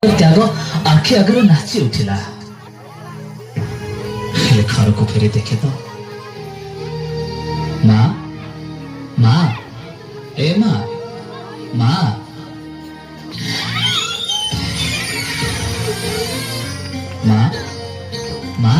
ତ୍ୟାଗ ଆଖି ଆଗରେ ନାଚି ଉଠିଲା। ହେଲେ ଘରକୁ ଫେରି ଦେଖେ ତ ମା ମା ଏ ମା ମା ମା ମା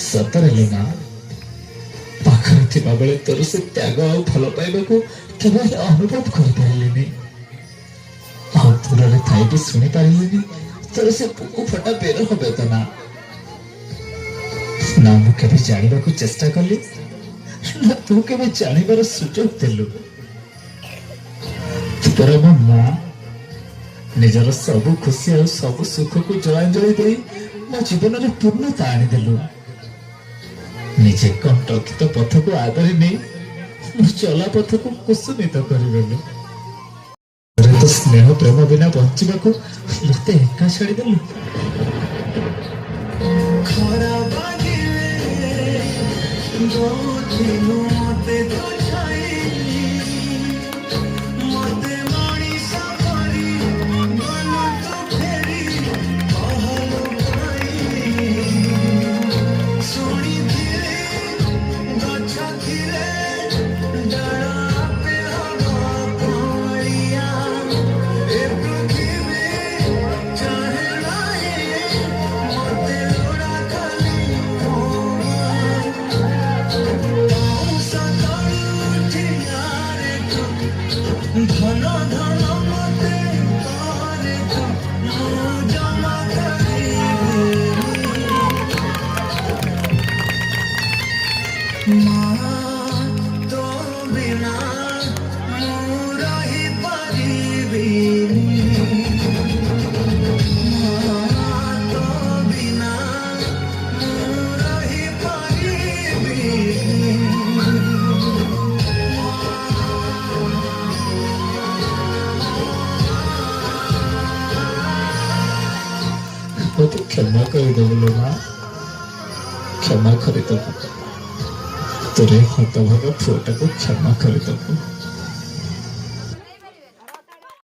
ସତରେ ଲୀନା ପାଖରେ ଥିବା ବେଳେ ତୋର ସେ ତ୍ୟାଗ ଆଉ ଭଲ ପାଇବାକୁ କେବେ ଅନୁଭବ କରିପାରିଲିନି। ଆଉ ଦୂରରେ ଥାଇ ବି ଶୁଣି ପାରିଲିନି ତୋର ସେ ବୁକୁ ଫଟା ବିରହ ବେଦନା। ନା ମୁଁ କେବେ ଜାଣିବାକୁ ଚେଷ୍ଟା କଲି ନା ତୁ କେବେ ଜାଣିବାର ସୁଯୋଗ ଦେଲୁ। ତୋର ମୋ ମା ନିଜର ସବୁ ଖୁସି ଆଉ ସବୁ ସୁଖକୁ ଜଳାଞ୍ଜଳି ଦେଇ ମୋ ଜୀବନରେ ପୂର୍ଣ୍ଣତା ଆଣିଦେଲୁ। ନିଜେ କଣ୍ଟକିତ ପଥକୁ ଆଦରି ନେଇ ମୋ ଚଲା ପଥକୁ କୁସୁମିତ କରିଦେଲୁ। ତ ସ୍ନେହ ପ୍ରେମ ବିନା ବଞ୍ଚିବାକୁ ମତେ ଏକା ଛାଡ଼ିଦେଲୁ। ମତେ କ୍ଷମା କରିଦେବୁ ମା, କ୍ଷମା କରିଦେବୁ। ତୋର ହତଭାଗା ପୁଅଟାକୁ କ୍ଷମା କରିଦେବୁ।